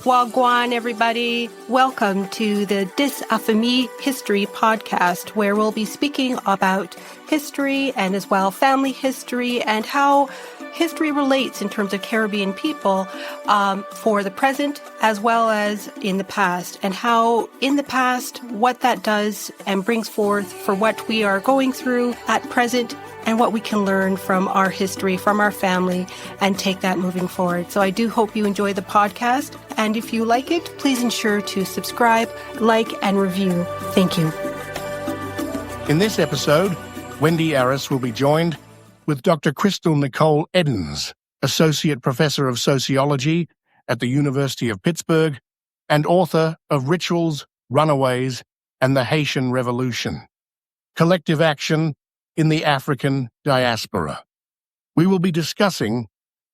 Wagwan, everybody. Welcome to the Dis Affamie History podcast, where we'll be speaking about history and as well family history and how history relates in terms of Caribbean people for the present as well as in the past, and how in the past, what that does and brings forth for what we are going through at present and what we can learn from our history, from our family, and take that moving forward. So I do hope you enjoy the podcast. And if you like it, please ensure to subscribe, like, and review. Thank you. In this episode, Wendy Arris will be joined with Dr. Crystal Nicole Edens, Associate Professor of Sociology at the University of Pittsburgh and author of Rituals, Runaways, and the Haitian Revolution: Collective Action in the African Diaspora. We will be discussing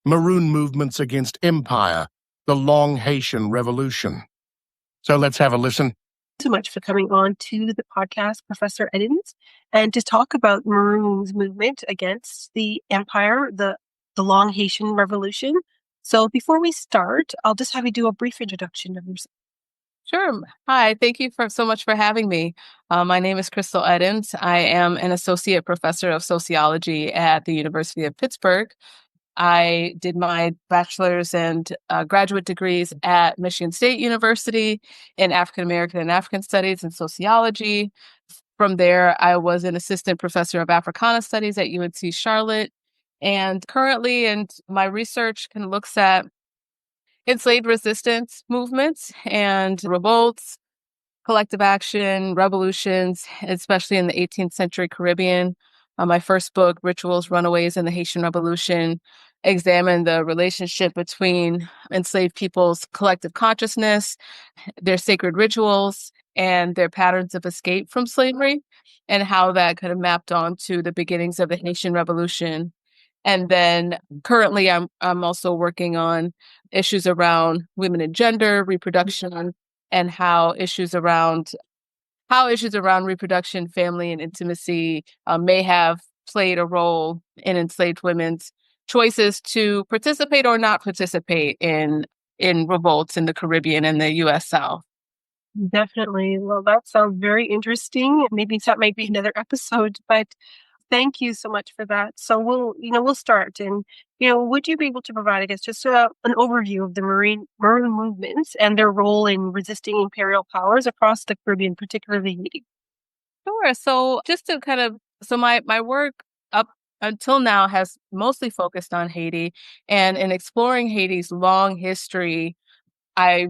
Maroon movements against empire, the long Haitian Revolution. So let's have a listen. So much for coming on to the podcast, Professor Edens, and to talk about Maroon's movement against the empire, the long Haitian Revolution. So before we start, I'll just have you do a brief introduction of yourself. Sure. Hi, thank you so much for having me. My name is Crystal Edens. I am an associate professor of sociology at the University of Pittsburgh. I did my bachelor's and graduate degrees at Michigan State University in African American and African Studies and sociology. From there, I was an assistant professor of Africana Studies at UNC Charlotte. And currently, my research looks at enslaved resistance movements and revolts, collective action, revolutions, especially in the 18th century Caribbean. My first book, Rituals, Runaways, and the Haitian Revolution, examined the relationship between enslaved people's collective consciousness, their sacred rituals, and their patterns of escape from slavery, and how that kind of mapped onto the beginnings of the Haitian Revolution. And then currently I'm also working on issues around women and gender, reproduction, and how issues around reproduction, family, and intimacy may have played a role in enslaved women's choices to participate or not participate in revolts in the Caribbean and the U.S. South. Definitely. Well, that sounds very interesting. Maybe that might be another episode, but thank you so much for that. So we'll start. And, would you be able to provide, I guess, just an overview of the Maroon movements and their role in resisting imperial powers across the Caribbean, particularly Haiti? Sure. So just to my work up until now has mostly focused on Haiti, and in exploring Haiti's long history, I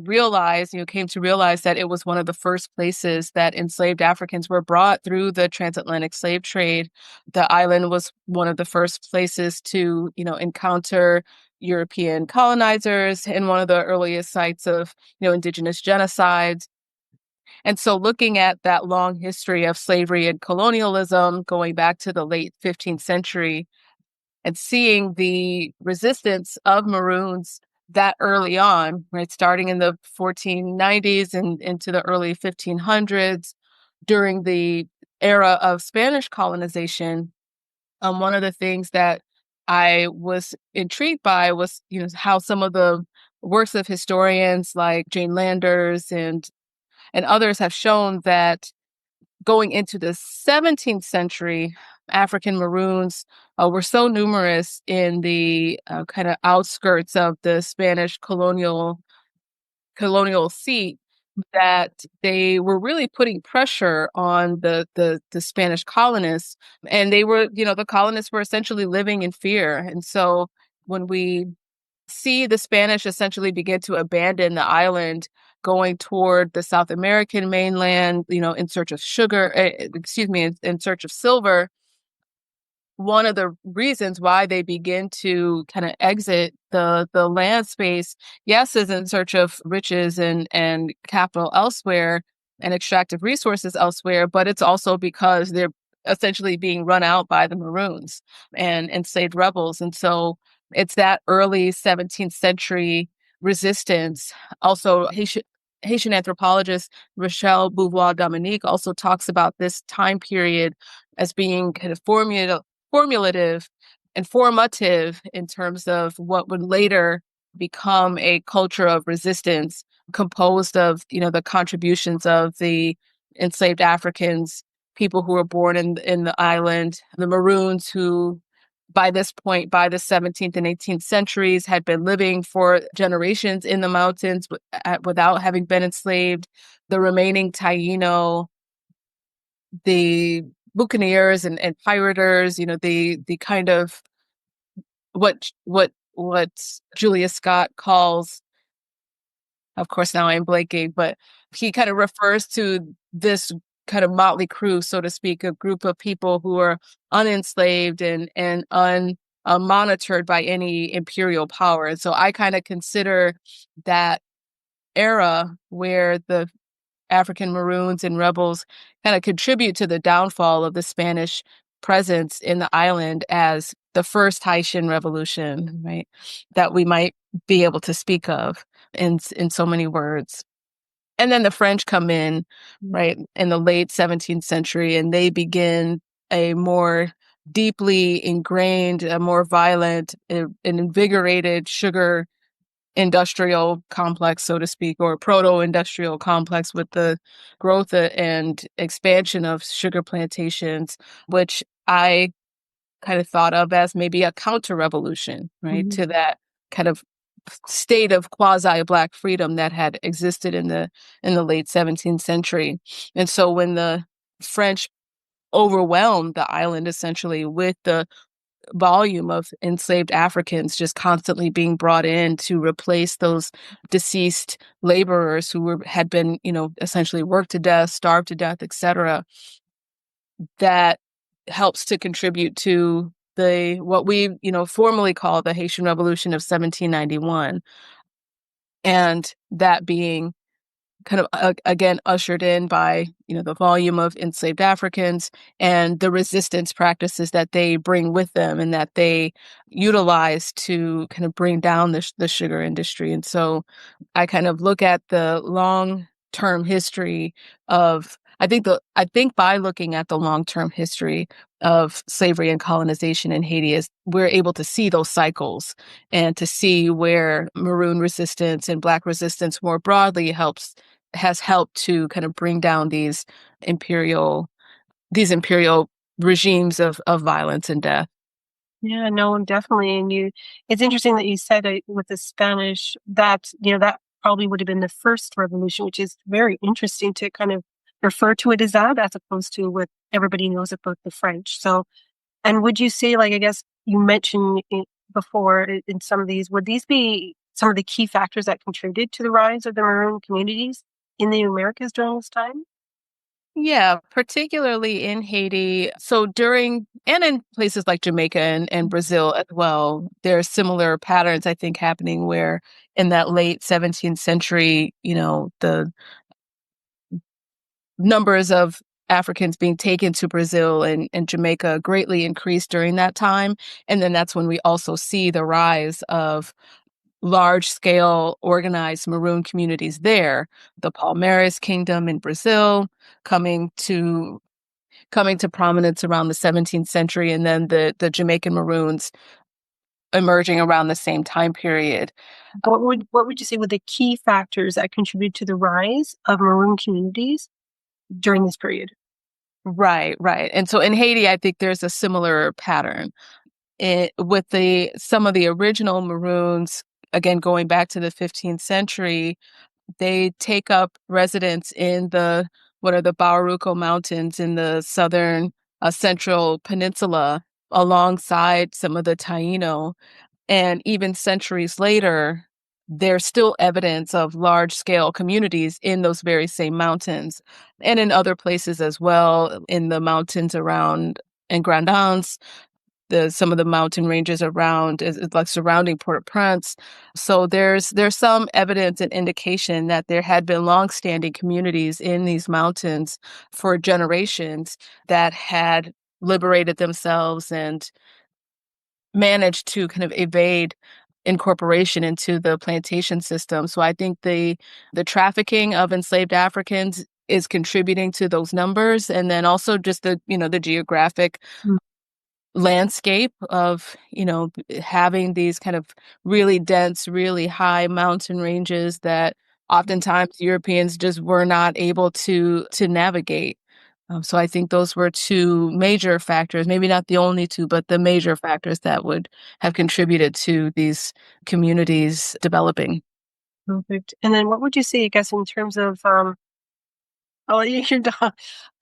came to realize that it was one of the first places that enslaved Africans were brought through the transatlantic slave trade. The island was one of the first places to, encounter European colonizers, and one of the earliest sites of, indigenous genocides. And so looking at that long history of slavery and colonialism going back to the late 15th century and seeing the resistance of Maroons that early on, right, starting in the 1490s and into the early 1500s during the era of Spanish colonization, one of the things that I was intrigued by was, how some of the works of historians like Jane Landers and others have shown that going into the 17th century, African Maroons were so numerous in the kind of outskirts of the Spanish colonial seat that they were really putting pressure on the Spanish colonists. And they were, the colonists were essentially living in fear. And so when we see the Spanish essentially begin to abandon the island, going toward the South American mainland, in search of in search of silver. One of the reasons why they begin to kind of exit the land space, yes, is in search of riches and capital elsewhere and extractive resources elsewhere, but it's also because they're essentially being run out by the Maroons and enslaved rebels. And so it's that early 17th century resistance. Also, Haitian anthropologist Rochelle Beauvoir-Dominique also talks about this time period as being kind of formulative and formative in terms of what would later become a culture of resistance composed of, the contributions of the enslaved Africans, people who were born in the island, the Maroons who by this point, by the 17th and 18th centuries, had been living for generations in the mountains without having been enslaved, the remaining Taino, the buccaneers and piraters, the kind of what Julius Scott calls, of course, now I'm blanking, but he kind of refers to this kind of motley crew, so to speak, a group of people who are unenslaved and unmonitored by any imperial power. And so I kind of consider that era where the African Maroons and rebels kind of contribute to the downfall of the Spanish presence in the island as the first Haitian revolution, right? That we might be able to speak of in so many words. And then the French come in, right, in the late 17th century, and they begin a more deeply ingrained, a more violent, an invigorated sugar industrial complex, so to speak, or proto-industrial complex with the growth and expansion of sugar plantations, which I kind of thought of as maybe a counter-revolution, right, to that kind of state of quasi-Black freedom that had existed in the late 17th century. And so when the French overwhelmed the island essentially with the volume of enslaved Africans just constantly being brought in to replace those deceased laborers who had been, essentially worked to death, starved to death, etc., that helps to contribute to what we, formally call the Haitian Revolution of 1791. And that being kind of again ushered in by the volume of enslaved Africans and the resistance practices that they bring with them and that they utilize to kind of bring down the sugar industry. And so I kind of look at the long-term history of I think by looking at the long-term history of slavery and colonization in Haiti is we're able to see those cycles and to see where Maroon resistance and Black resistance more broadly has helped to kind of bring down these imperial regimes of violence and death. Yeah, no, definitely. And it's interesting that you said with the Spanish that, that probably would have been the first revolution, which is very interesting to kind of refer to it as that, as opposed to what everybody knows about the French. So, and would you say, like, I guess you mentioned it before in some of these, would these be some of the key factors that contributed to the rise of the Maroon communities in the Americas during this time? Yeah, particularly in Haiti. So and in places like Jamaica and Brazil as well, there are similar patterns, I think, happening where in that late 17th century, the numbers of Africans being taken to Brazil and Jamaica greatly increased during that time. And then that's when we also see the rise of large-scale organized Maroon communities there, the Palmares Kingdom in Brazil coming to prominence around the 17th century, and then the Jamaican Maroons emerging around the same time period. What would you say were the key factors that contribute to the rise of Maroon communities during this period? Right, right. And so in Haiti, I think there's a similar pattern. With some of the original Maroons, again, going back to the 15th century, they take up residence in what are the Bauruco Mountains in the southern central peninsula alongside some of the Taino. And even centuries later, there's still evidence of large-scale communities in those very same mountains and in other places as well, in the mountains around in Grandans, some of the mountain ranges around like surrounding Port-au-Prince. So there's some evidence and indication that there had been longstanding communities in these mountains for generations that had liberated themselves and managed to kind of evade incorporation into the plantation system. So I think the trafficking of enslaved Africans is contributing to those numbers, and then also just the geographic landscape of, having these kind of really dense, really high mountain ranges that oftentimes Europeans just were not able to navigate. So I think those were two major factors, maybe not the only two, but the major factors that would have contributed to these communities developing. Perfect. And then what would you say, I guess, in terms of oh, your dog.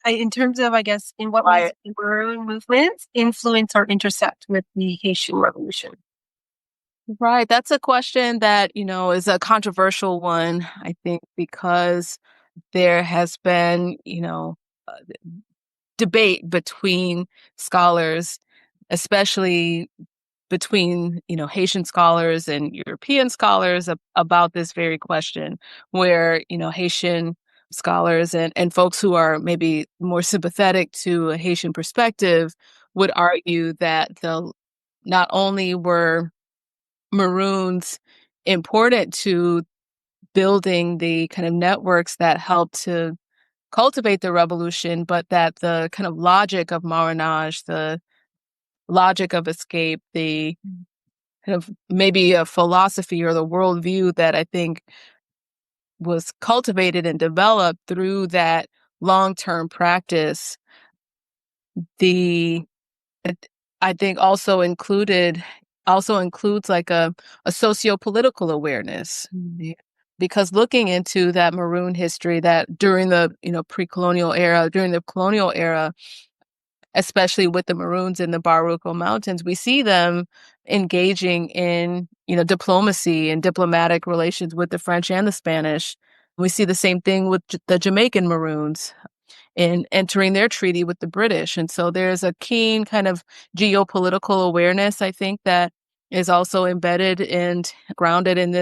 In terms of, I guess, in what ways Right. the Maroon movements influence or intersect with the Haitian Revolution? Right. That's a question that, is a controversial one, I think, because there has been, uh, debate between scholars, especially between, Haitian scholars and European scholars about this very question, where, Haitian scholars and folks who are maybe more sympathetic to a Haitian perspective would argue that the not only were Maroons important to building the kind of networks that helped to cultivate the revolution, but that the kind of logic of marronage, the logic of escape, the kind of maybe a philosophy or the worldview that I think was cultivated and developed through that long-term practice, the it, I think also includes like a socio-political awareness. Because looking into that Maroon history that during the, pre-colonial era, during the colonial era, especially with the Maroons in the Baruco Mountains, we see them engaging in, diplomacy and diplomatic relations with the French and the Spanish. We see the same thing with the Jamaican Maroons in entering their treaty with the British. And so there's a keen kind of geopolitical awareness, I think, that is also embedded and grounded in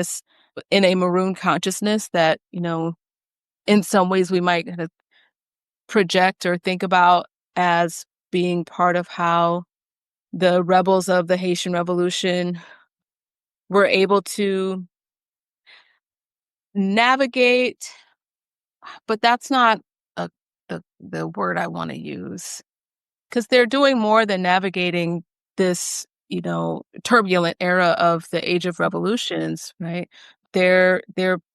a Maroon consciousness that, in some ways we might kind of project or think about as being part of how the rebels of the Haitian Revolution were able to navigate, but that's not the word I want to use, because they're doing more than navigating this, turbulent era of the Age of Revolutions, right? They're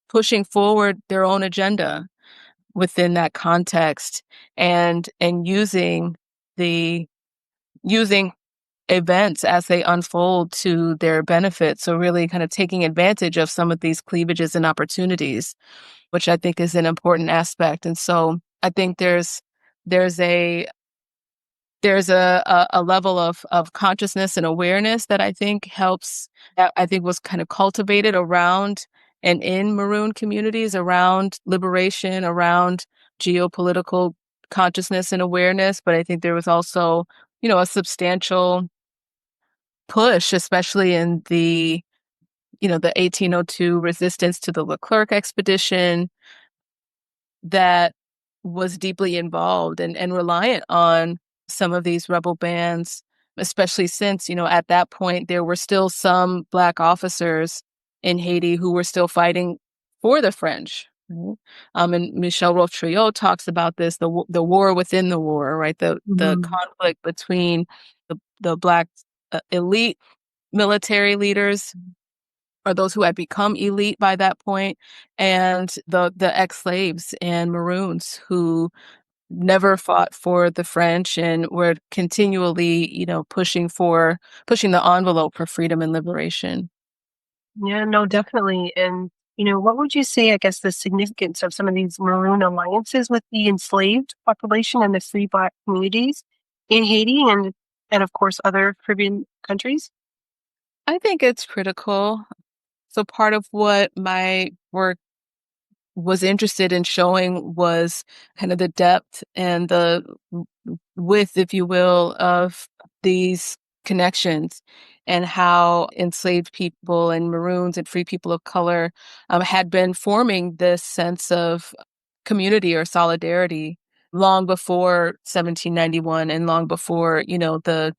pushing forward their own agenda within that context and the using events as they unfold to their benefit. So really kind of taking advantage of some of these cleavages and opportunities, which I think is an important aspect. And so I think there's a level of consciousness and awareness that I think helps, that I think was kind of cultivated around and in Maroon communities around liberation, around geopolitical consciousness and awareness. But I think there was also, a substantial push, especially in the 1802 resistance to the Leclerc expedition, that was deeply involved and reliant on some of these rebel bands, especially since, at that point, there were still some Black officers in Haiti who were still fighting for the French. Right? And Michel Rothschild talks about this, the war within the war, right? The conflict between the Black elite military leaders, or those who had become elite by that point, and the ex-slaves and Maroons who never fought for the French and were continually, pushing the envelope for freedom and liberation. Yeah, no, definitely. And, what would you say, I guess, the significance of some of these Maroon alliances with the enslaved population and the free Black communities in Haiti and of course, other Caribbean countries? I think it's critical. So part of what my work was interested in showing was kind of the depth and the width, if you will, of these connections, and how enslaved people and Maroons and free people of color had been forming this sense of community or solidarity long before 1791 and long before, the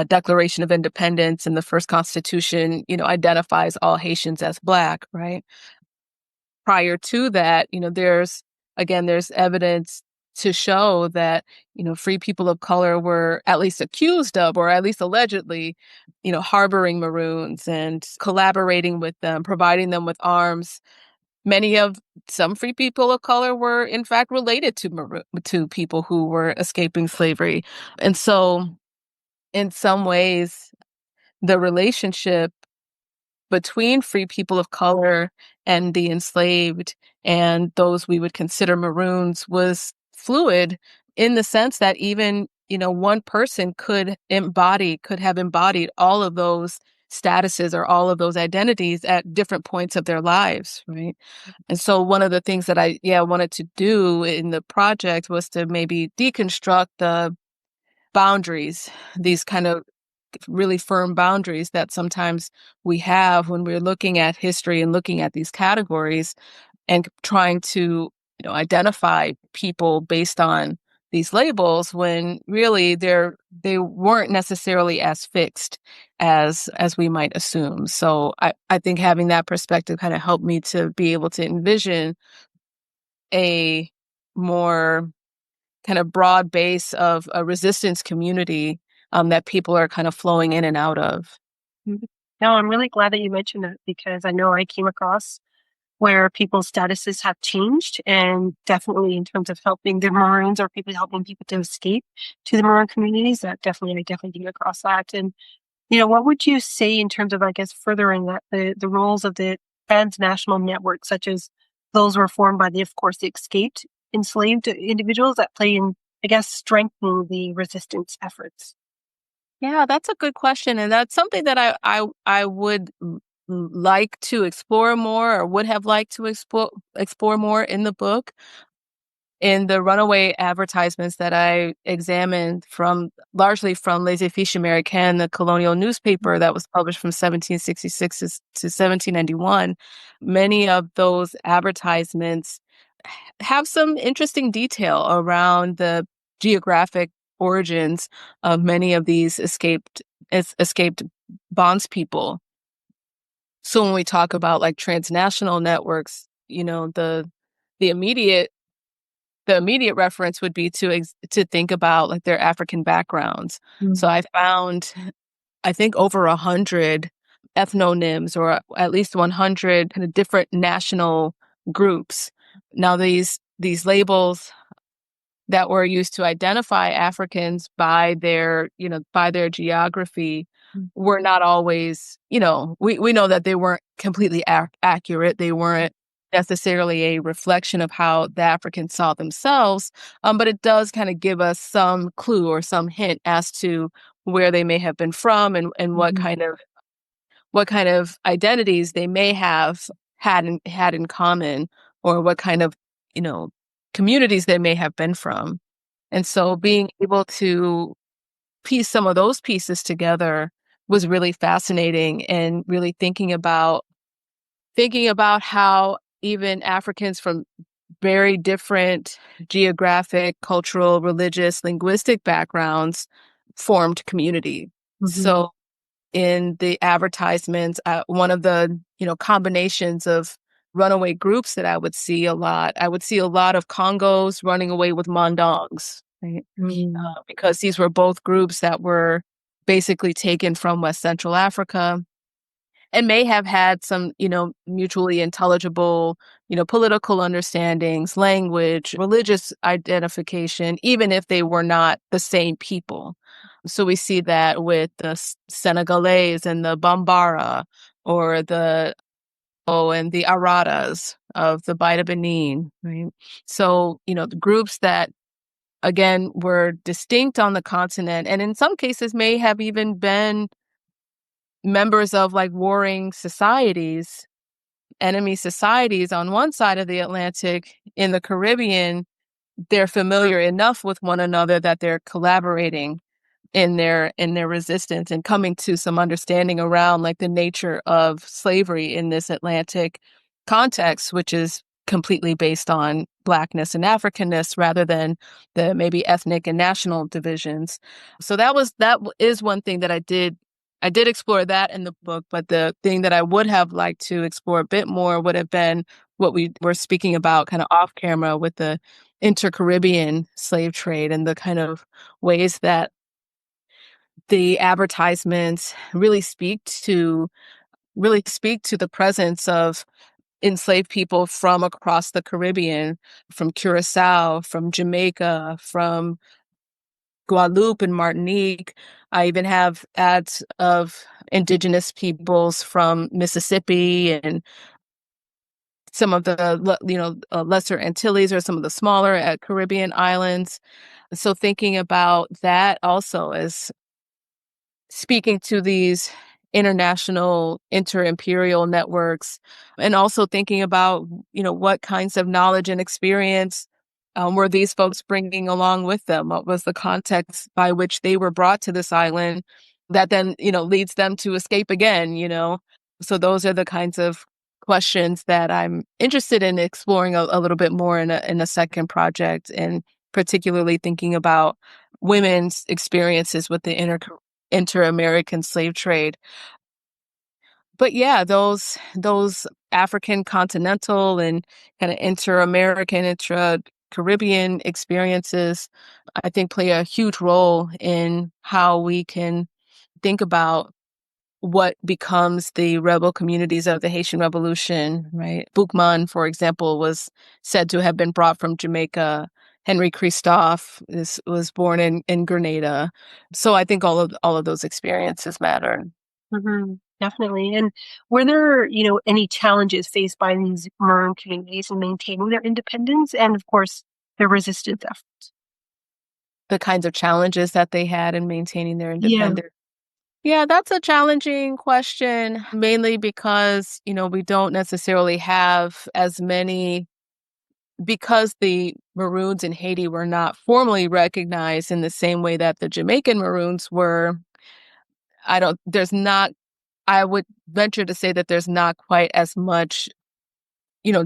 Declaration of Independence and the first Constitution, identifies all Haitians as Black, right? Prior to that, there's evidence to show that, free people of color were at least accused of, or at least allegedly, harboring Maroons and collaborating with them, providing them with arms. Some free people of color were in fact related to people who were escaping slavery. And so in some ways, the relationship between free people of color and the enslaved and those we would consider Maroons was fluid, in the sense that even, one person could have embodied all of those statuses or all of those identities at different points of their lives, right? And so one of the things that I wanted to do in the project was to maybe deconstruct the boundaries, these kind of really firm boundaries that sometimes we have when we're looking at history and looking at these categories and trying to, identify people based on these labels, when really they weren't necessarily as fixed as we might assume. So I think having that perspective kind of helped me to be able to envision a more kind of broad base of a resistance community that people are kind of flowing in and out of. Mhm. No, I'm really glad that you mentioned that, because I know I came across where people's statuses have changed, and definitely in terms of helping the Maroons or people helping people to escape to the Maroon communities, I definitely came across that. And, what would you say in terms of, I guess, furthering that, the roles of the transnational networks, such as those were formed by of course, the escaped enslaved individuals that play in, I guess, strengthening the resistance efforts? Yeah, that's a good question, and that's something that I would like to explore more, or would have liked to explore more in the book. In the runaway advertisements that I examined, largely from Les Affiches Américaines, the colonial newspaper that was published from 1766 to 1791, many of those advertisements have some interesting detail around the geographic origins of many of these escaped bondspeople. So when we talk about like transnational networks, the immediate the immediate reference would be to think about like their African backgrounds. So I found, I think, over 100 ethnonyms, or at least 100 kind of different national groups. Now these labels that were used to identify Africans by their geography were not always, we know that they weren't completely accurate. They weren't necessarily a reflection of how the Africans saw themselves, but it does kind of give us some clue or some hint as to where they may have been from, and what kind of identities they may have had in common, or what kind of, you know, communities they may have been from. And so being able to piece some of those pieces together was really fascinating, and really thinking about how even Africans from very different geographic, cultural, religious, linguistic backgrounds formed community. So in the advertisements, one of the, combinations of runaway groups that I would see a lot, of Congos running away with Mondongs, right? Because these were both groups that were basically taken from West Central Africa, and may have had some, mutually intelligible, political understandings, language, religious identification, even if they were not the same people. So we see that with the Senegalese and the Bambara, or the and the Aradas of the Bight of Benin, right? So, the groups that again were distinct on the continent, and in some cases may have even been members of like warring societies, enemy societies on one side of the Atlantic. In the Caribbean, they're familiar enough with one another that they're collaborating in their resistance, and coming to some understanding around like the nature of slavery in this Atlantic context, which is completely based on Blackness and Africanness rather than the maybe ethnic and national divisions. So that is one thing that I did explore that in the book, but the thing that I would have liked to explore a bit more would have been what we were speaking about kind of off camera with the inter-Caribbean slave trade and the kind of ways that the advertisements really speak to the presence of enslaved people from across the Caribbean, from Curacao, from Jamaica, from Guadeloupe and Martinique. I even have ads of indigenous peoples from Mississippi and some of the Lesser Antilles or some of the smaller Caribbean islands. So thinking about that also as speaking to these international inter-imperial networks, and also thinking about, what kinds of knowledge and experience were these folks bringing along with them? What was the context by which they were brought to this island that then, leads them to escape again? So those are the kinds of questions that I'm interested in exploring a little bit more in a second project, and particularly thinking about women's experiences with the inter-American slave trade. But yeah, those African continental and kind of inter-American, intra-Caribbean experiences, I think play a huge role in how we can think about what becomes the rebel communities of the Haitian Revolution, right? Boukman, for example, was said to have been brought from Jamaica. Henry Christophe was born in Grenada. So I think all of those experiences matter. Mm-hmm. Definitely. And were there, any challenges faced by these Maroon communities in maintaining their independence and, of course, their resistance efforts? The kinds of challenges that they had in maintaining their Yeah. independence. Yeah, that's a challenging question, mainly because, we don't necessarily have as many, because the Maroons in Haiti were not formally recognized in the same way that the Jamaican Maroons were. I would venture to say that there's not quite as much,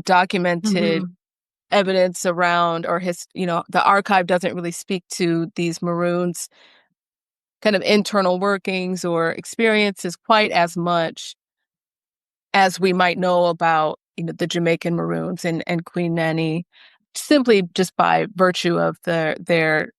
documented Mm-hmm. evidence around, or the archive doesn't really speak to these Maroons' kind of internal workings or experiences quite as much as we might know about, the Jamaican Maroons and Queen Nanny, simply just by virtue of their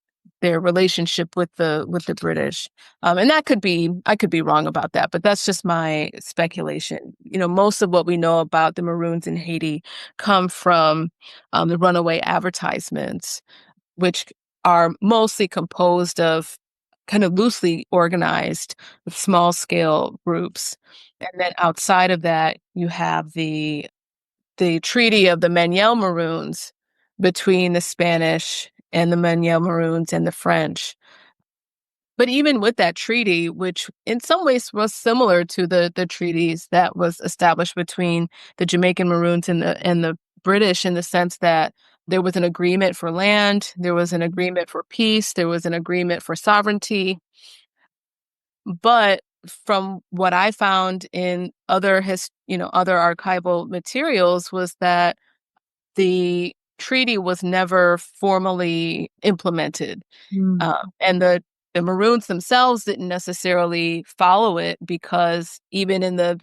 relationship with the British. And I could be wrong about that, but that's just my speculation. Most of what we know about the Maroons in Haiti come from the runaway advertisements, which are mostly composed of kind of loosely organized small scale groups. And then outside of that, you have the Treaty of the Manuel Maroons between the Spanish and the Manuel Maroons and the French. But even with that treaty, which in some ways was similar to the treaties that was established between the Jamaican Maroons and the British, in the sense that there was an agreement for land, there was an agreement for peace, there was an agreement for sovereignty. But from what I found in other other archival materials, was that the treaty was never formally implemented. Mm. And the Maroons themselves didn't necessarily follow it, because even in the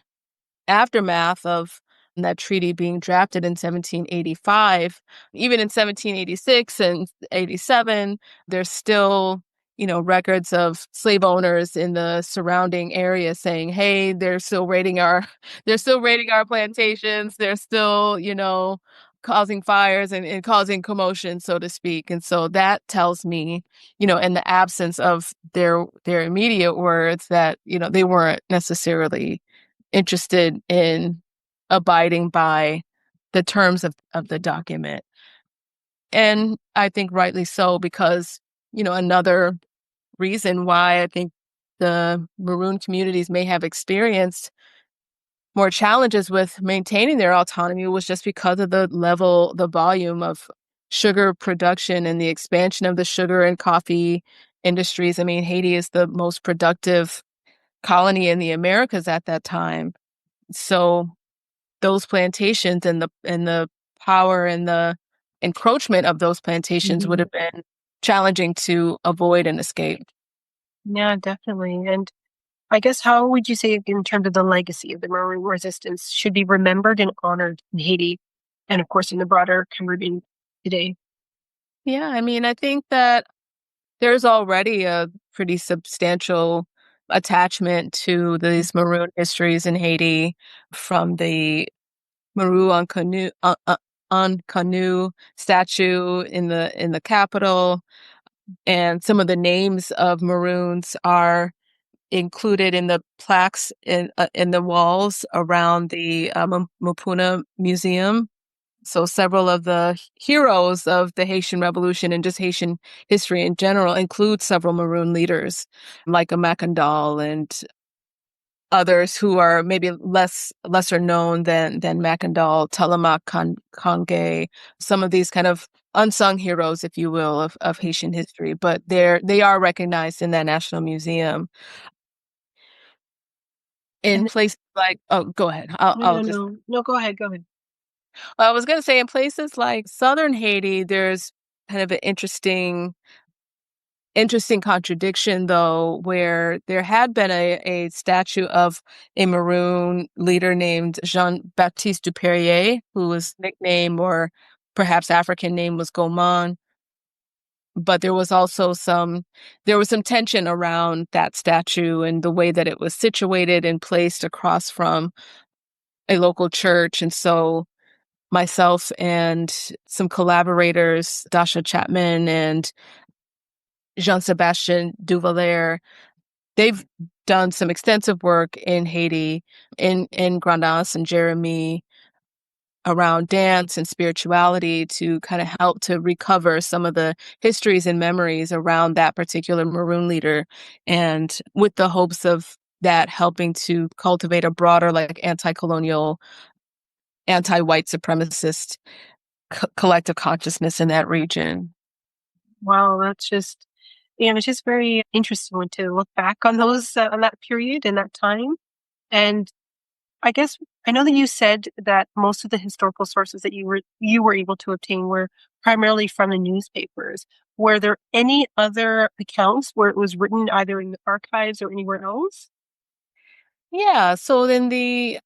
aftermath of that treaty being drafted in 1785, even in 1786 and 87, there's still, records of slave owners in the surrounding area saying, hey, they're still raiding our plantations. They're still, causing fires and causing commotion, so to speak. And so that tells me, in the absence of their immediate words, that, they weren't necessarily interested in abiding by the terms of the document. And I think rightly so, because, another reason why I think the Maroon communities may have experienced more challenges with maintaining their autonomy was just because of the volume of sugar production and the expansion of the sugar and coffee industries. I mean, Haiti is the most productive colony in the Americas at that time. So those plantations and the power and the encroachment of those plantations would Mhm. have been challenging to avoid and escape. Yeah, definitely. And I guess how would you say, in terms of the legacy of the Maroon resistance, should be remembered and honored in Haiti? and of course in the broader Caribbean today. Yeah, I mean, I think that there's already a pretty substantial attachment to these Maroon histories in Haiti, from the Maroon on canoe statue in the capital, and some of the names of Maroons are included in the plaques in the walls around the Mapuna Museum. So several of the heroes of the Haitian Revolution and just Haitian history in general include several Maroon leaders, like a Macandal and others who are maybe lesser known than Macandal, Conge, some of these kind of unsung heroes, if you will, of Haitian history. But they are recognized in that National Museum. In And places like, oh, go ahead. I'll just no, go ahead, go ahead. I was gonna say in places like southern Haiti, there's kind of an interesting contradiction, though, where there had been a statue of a Maroon leader named Jean-Baptiste Duperrier, who was nickname or perhaps African name was Goman. But there was some tension around that statue and the way that it was situated and placed across from a local church. And so myself and some collaborators, Dasha Chapman and Jean-Sébastien Duvalier, they've done some extensive work in Haiti, in Grand'Anse and Jeremy, around dance and spirituality to kind of help to recover some of the histories and memories around that particular Maroon leader, and with the hopes of that helping to cultivate a broader, like, anti-colonial, anti-white supremacist collective consciousness in that region. Wow, that's just, it's just very interesting to look back on those on that period and that time. And I guess I know that you said that most of the historical sources that you were able to obtain were primarily from the newspapers. Were there any other accounts where it was written either in the archives or anywhere else? Yeah, so in the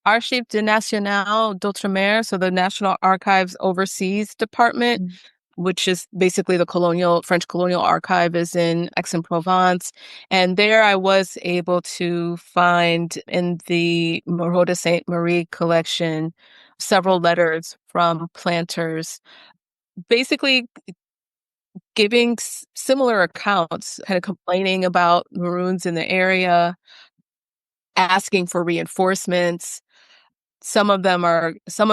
Archives Nationales d'Outre-mer, so the National Archives Overseas Department, Mm. which is basically the French colonial archive, is in Aix-en-Provence. And there I was able to find in the Moreau de Sainte Marie collection several letters from planters, basically giving similar accounts, kind of complaining about Maroons in the area, asking for reinforcements. Some of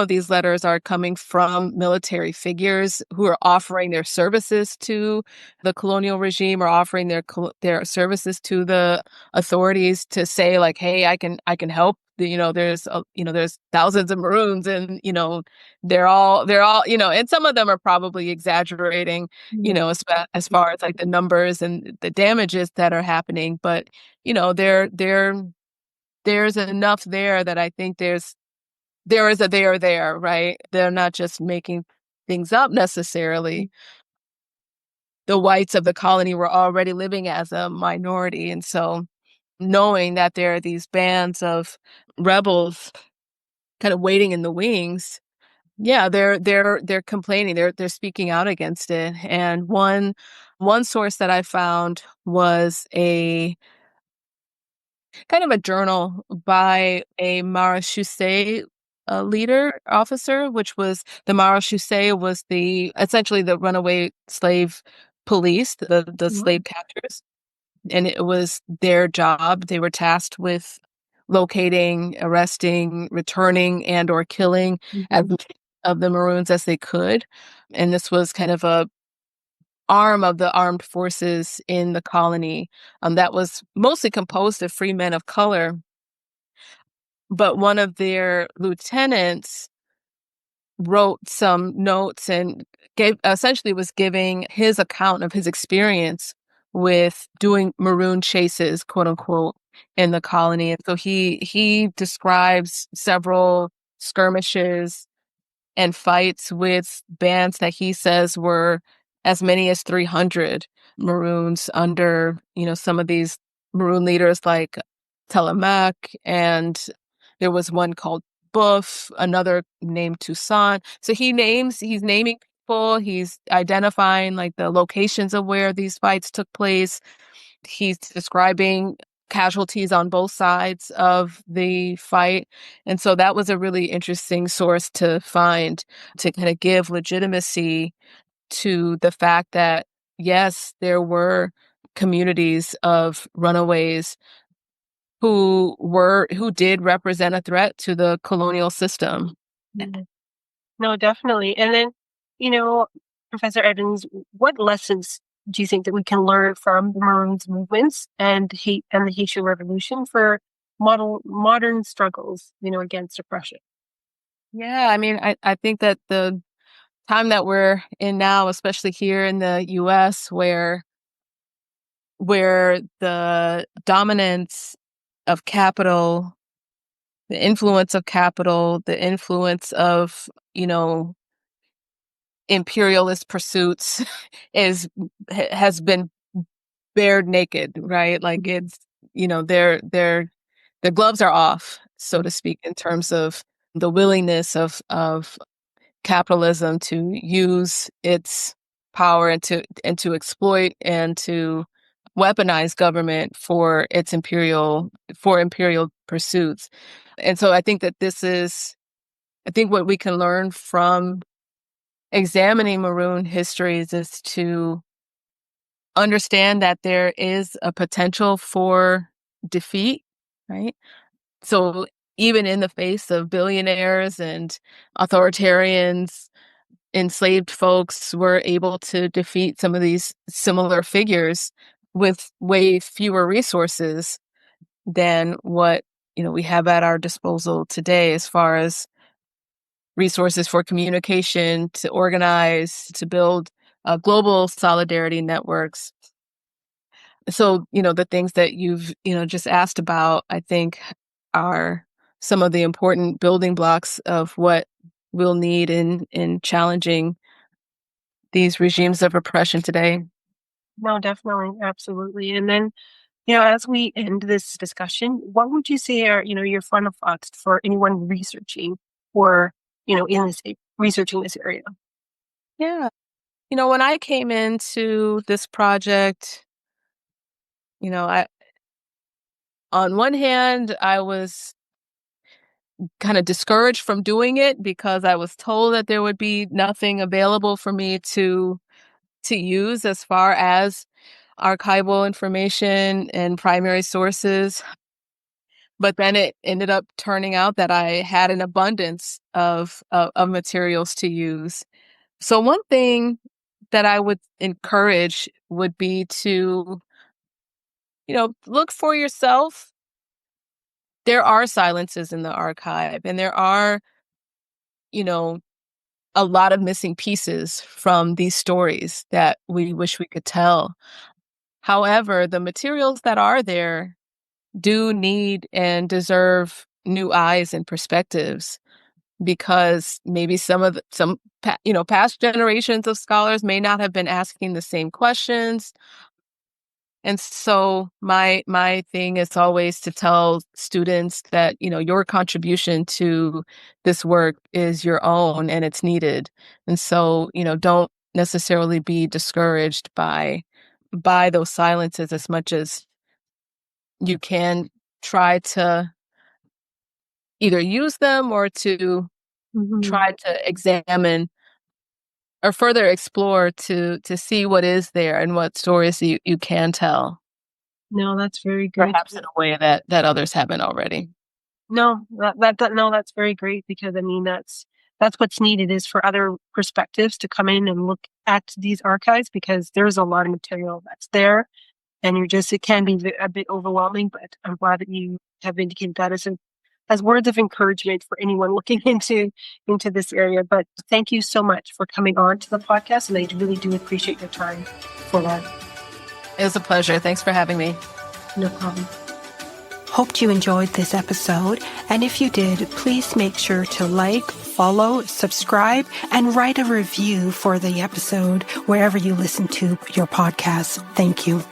these letters are coming from military figures who are offering their services to the colonial regime, or offering their services to the authorities to say, like, hey, I can help. There's thousands of Maroons, and they're all, and some of them are probably exaggerating, Yeah. as far as like the numbers and the damages that are happening. But there's enough there that I think there is a there there, right? They're not just making things up necessarily. The whites of the colony were already living as a minority. And so knowing that there are these bands of rebels kind of waiting in the wings, yeah, they're complaining. They're speaking out against it. And one source that I found was a kind of a journal by a marechaussee leader officer, which was the marechaussee was essentially the runaway slave police, the Mhm. slave catchers, and it was their job. They were tasked with locating, arresting, returning, and or killing as Mhm. many of the Maroons as they could. And this was kind of a arm of the armed forces in the colony, that was mostly composed of free men of color. But one of their lieutenants wrote some notes and was giving his account of his experience with doing Maroon chases, quote unquote, in the colony. And so he describes several skirmishes and fights with bands that he says were as many as 300 Maroons under, some of these Maroon leaders like Telemaque, and there was one called Buff, another named Toussaint. So he's naming people, he's identifying like the locations of where these fights took place. He's describing casualties on both sides of the fight. And so that was a really interesting source to find to kind of give legitimacy to the fact that, yes, there were communities of runaways who did represent a threat to the colonial system. Mhm. No, definitely. And then, Professor Evans, what lessons do you think that we can learn from the Maroons movements and the Haitian Revolution for modern struggles, against oppression? Yeah, I mean, I think that the time that we're in now, especially here in the US, where the dominance of capital, the influence of capital, the influence of, imperialist pursuits has been bared naked, right? Like it's, their gloves are off, so to speak, in terms of the willingness of capitalism to use its power and to exploit and to weaponize government for imperial pursuits. And so I think that I think what we can learn from examining Maroon histories is to understand that there is a potential for defeat, right? So even in the face of billionaires and authoritarians, enslaved folks were able to defeat some of these similar figures with way fewer resources than what we have at our disposal today, as far as resources for communication, to organize, to build global solidarity networks. So, the things that you've, just asked about, I think are some of the important building blocks of what we'll need in challenging these regimes of oppression today. No, definitely. Absolutely. And then, as we end this discussion, what would you say are, your final thoughts for anyone researching or, researching this area? Yeah. When I came into this project, I on one hand, I was kind of discouraged from doing it because I was told that there would be nothing available for me to use as far as archival information and primary sources. But then it ended up turning out that I had an abundance of materials to use. So one thing that I would encourage would be to, look for yourself. There are silences in the archive, and there are, you know, a lot of missing pieces from these stories that we wish we could tell. However, the materials that are there do need and deserve new eyes and perspectives, because maybe past generations of scholars may not have been asking the same questions. And so my thing is always to tell students that, your contribution to this work is your own and it's needed. And so, don't necessarily be discouraged by those silences, as much as you can try to either use them or to Mhm. try to examine or further explore to see what is there and what stories you can tell, No, that's very good. perhaps in a way that others haven't already. No, no, that's very great because I mean that's what's needed is for other perspectives to come in and look at these archives because there's a lot of material that's there and it can be a bit overwhelming, but I'm glad that you have indicated that as words of encouragement for anyone looking into this area. But thank you so much for coming on to the podcast, and I really do appreciate your time for that. It was a pleasure. Thanks for having me. No problem. Hoped you enjoyed this episode, and if you did, please make sure to like, follow, subscribe, and write a review for the episode wherever you listen to your podcast. Thank you.